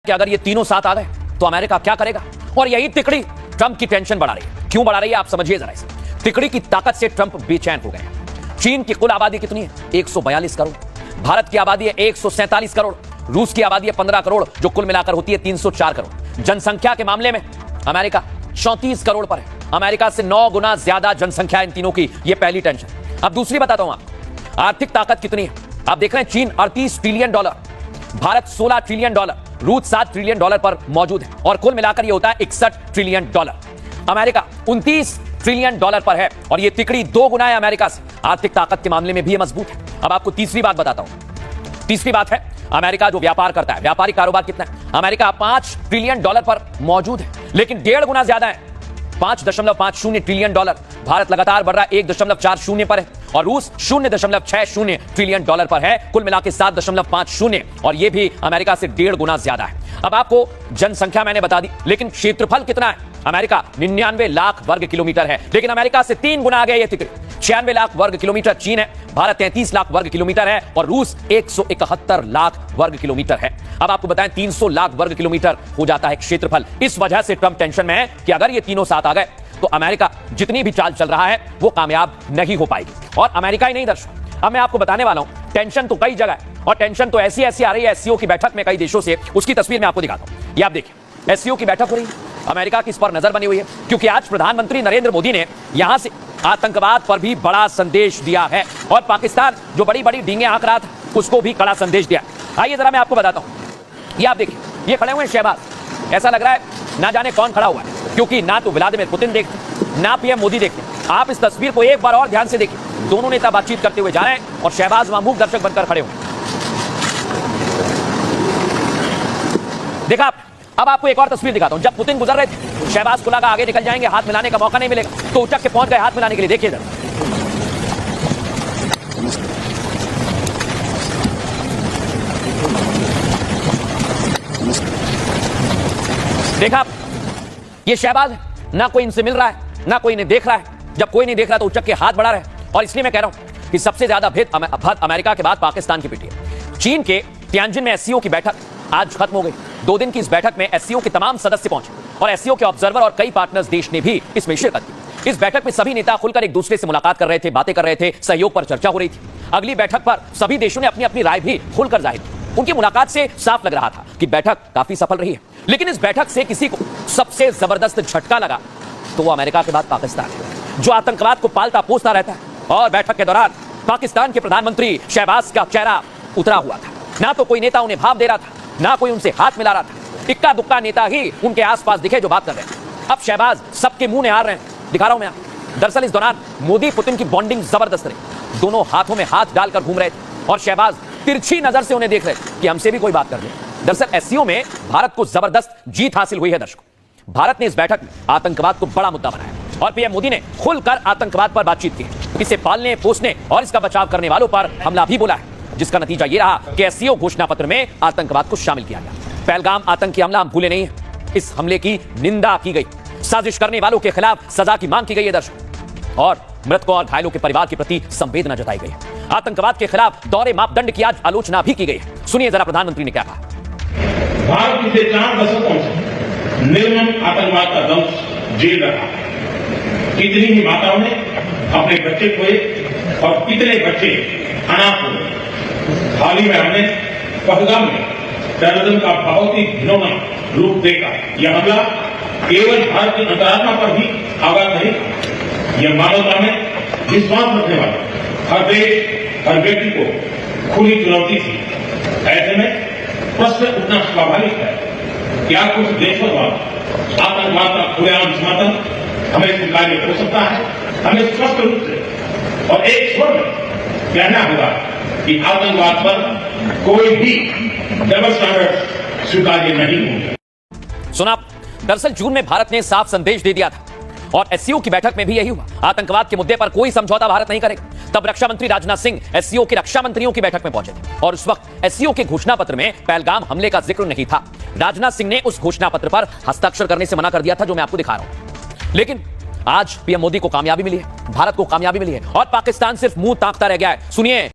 कि अगर ये तीनों साथ आ गए तो अमेरिका क्या करेगा। और यही तिकड़ी ट्रंप की टेंशन बढ़ा रही है। क्यों बढ़ा रही है आप समझिए जरा इसे। तिकड़ी की ताकत से ट्रंप बेचैन हो गए हैं। चीन की कुल आबादी कितनी है? 142 करोड़। भारत की आबादी है 147 करोड़। रूस की आबादी है 15 करोड़, जो कुल मिलाकर होती है 304 करोड़। जनसंख्या के मामले में अमेरिका 34 करोड़ पर है। अमेरिका से 9 गुना ज्यादा जनसंख्या इन तीनों की। यह पहली टेंशन। अब दूसरी बताता हूं आपको, आर्थिक ताकत कितनी है। आप देख रहे हैं चीन 38 trillion dollar, Bharat 16 trillion dollar, रूस 7 ट्रिलियन डॉलर पर मौजूद है और कुल मिलाकर यह होता है 61 trillion dollar. America 29 trillion dollar पर है और यह तिकड़ी 2 गुना है अमेरिका से। आर्थिक ताकत के मामले में भी मजबूत है। अब आपको तीसरी बात बताता हूं। तीसरी बात है अमेरिका जो व्यापार करता है, व्यापारिक कारोबार कितना है। अमेरिका 5 ट्रिलियन डॉलर पर मौजूद है, लेकिन 1.5 गुना ज्यादा है, 5.50 ट्रिलियन डॉलर। भारत लगातार बढ़ रहा है, 1.40 पर है और रूस 0.60 ट्रिलियन डॉलर पर है। कुल मिलाकर 7.50 और यह भी अमेरिका से 1.5 गुना ज्यादा है। अब आपको जनसंख्या मैंने बता दी, लेकिन क्षेत्रफल कितना है। अमेरिका 99 लाख वर्ग किलोमीटर है, लेकिन अमेरिका से 3 गुना आ गया यह तिकड़ी। 96 लाख वर्ग किलोमीटर चीन है, भारत 33 लाख वर्ग किलोमीटर है और रूस 171 लाख वर्ग किलोमीटर है। अब आपको बताएं 300 लाख वर्ग किलोमीटर हो जाता है क्षेत्रफल। इस वजह से ट्रंप टेंशन में है कि अगर ये तीनों साथ आ गए तो अमेरिका जितनी भी चाल चल रहा है वो कामयाब नहीं हो पाएगी। और अमेरिका ही नहीं दर्शक, अब मैं आपको बताने वाला हूं टेंशन तो कई जगह है और टेंशन तो ऐसी आ रही है एससीओ की बैठक में कई देशों से। उसकी तस्वीर मैं आपको दिखाता हूं। ये आप देखिए, एससीओ की बैठक हो रही है, अमेरिका की इस पर नजर बनी हुई है क्योंकि आज प्रधानमंत्री नरेंद्र मोदी ने यहां से आतंकवाद पर भी बड़ा संदेश दिया है और पाकिस्तान जो बड़ी बड़ी डींगे हाँक रहा था उसको भी कड़ा संदेश दिया। आइए जरा मैं आपको बताता हूं। ये आप देखिए, ये खड़े हुए हैं शहबाज। ऐसा लग रहा है ना जाने कौन खड़ा हुआ है, क्योंकि ना तो व्लादिमीर पुतिन देखते ना पीएम मोदी देखते। आप इस तस्वीर को एक बार और ध्यान से देखिए। दोनों नेता बातचीत करते हुए जा रहे हैं और शहबाज वहां मूक दर्शक बनकर खड़े हुए। देखा आप। अब आपको एक और तस्वीर दिखाता हूं। जब पुतिन गुजर रहे थे, शहबाज को लगा आगे निकल जाएंगे, हाथ मिलाने का मौका नहीं मिलेगा, तो उचक के पहुंच गए हाथ मिलाने के लिए। देखिए जरा, देखा ये शहबाज है, ना कोई इनसे मिल रहा है ना कोई इन्हें देख रहा है। जब कोई नहीं देख रहा तो उचक के हाथ बढ़ा रहे हैं। और इसलिए मैं कह रहा हूं कि सबसे ज्यादा भेद अमेरिका के बाद पाकिस्तान की पिटी है। चीन के तियानजिन में एससीओ की बैठक आज खत्म हो गई। 2 दिन की इस बैठक में एससीओ के तमाम सदस्य पहुंचे और एससीओ के ऑब्जर्वर और कई पार्टनर्स देश ने भी इसमें शिरकत की। इस बैठक में सभी नेता खुलकर एक दूसरे से मुलाकात कर रहे थे, बातें कर रहे थे, सहयोग पर चर्चा हो रही थी। अगली बैठक पर सभी देशों ने अपनी अपनी राय भी खुलकर जाहिर की। उनकी मुलाकात से साफ लग रहा था कि बैठक काफी सफल रही है। लेकिन इस बैठक से किसी को सबसे जबरदस्त झटका लगा तो वो अमेरिका के बाद पाकिस्तान है, जो आतंकवाद को पालता पोसता रहता है। और बैठक के दौरान पाकिस्तान के प्रधानमंत्री शहबाज का चेहरा उतरा हुआ था। ना तो कोई नेता उन्हें भाव दे रहा था, ना कोई उनसे हाथ मिला रहा था। इक्का दुक्का नेता ही उनके आसपास दिखे जो बात कर रहे हैं। अब शहबाज सबके मुंह निहार रहे हैं। दिखा रहा हूं मैं। दरअसल इस दौरान मोदी पुतिन की बॉन्डिंग जबरदस्त रही। दोनों हाथों में हाथ डालकर घूम रहे थे और शहबाज तिरछी नजर से उन्हें देख रहे थे कि हमसे भी कोई बात कर ले। दरअसल एससीओ में भारत को जबरदस्त जीत हासिल हुई है। दर्शकों, भारत ने इस बैठक में आतंकवाद को बड़ा मुद्दा बनाया और पीएम मोदी ने खुलकर आतंकवाद पर बातचीत की। इसे पालने पोसने और इसका बचाव करने वालों पर हमला भी बोला है, जिसका नतीजा यह रहा कि एससीओ घोषणा पत्र में आतंकवाद को शामिल किया गया। पहलगाम आतंकी हमला हम भूले नहीं है। इस हमले की निंदा की गई, साजिश करने वालों के खिलाफ सजा की मांग की गई है दर्शकों, और मृतकों और घायलों के परिवार के प्रति संवेदना जताई गई है। आतंकवाद के खिलाफ दोहरे मापदंड की आज आलोचना भी की गई है। सुनिए जरा प्रधानमंत्री ने क्या कहा। भारत पिछले 4 दशकों से निर्मम आतंकवाद का दंश झेल रहा है। कितनी ही माताओं ने अपने बच्चे खोए और कितने बच्चे अनाथ हुए। हाल ही में हमने पहलगाम में टेररिज्म का बहुत ही घिनौना रूप देखा। यह हमला केवल भारत की अंतरात्मा पर ही आघात नहीं, यह मानवता में विश्वास रखने वाले हर देश हर व्यक्ति को खुली चुनौती थी। ऐसे में प्रश्न उठना स्वाभाविक है, क्या कुछ देशों द्वारा आतंकवाद का खुलेआम समर्थन हमें स्वीकार्य हो सकता है। हमें स्पष्ट रूप से और एक स्वर में कहना होगा कि आतंकवाद पर कोई भी डबल स्टैंडर्ड स्वीकार्य नहीं होंगे। सुना, दरअसल जून में भारत ने साफ संदेश दे दिया था और एससीओ की बैठक में भी यही हुआ। आतंकवाद के मुद्दे पर कोई समझौता भारत नहीं करेगा। तब रक्षा मंत्री राजनाथ सिंह एससीओ के रक्षा मंत्रियों की बैठक में पहुंचे थे और उस वक्त एससीओ के घोषणा पत्र में पहलगाम हमले का जिक्र नहीं था। राजनाथ सिंह ने उस घोषणा पत्र पर हस्ताक्षर करने से मना कर दिया था, जो मैं आपको दिखा रहा हूं। लेकिन आज पीएम मोदी को कामयाबी मिली है, भारत को कामयाबी मिली है और पाकिस्तान सिर्फ मुंह ताकता रह गया है। सुनिए।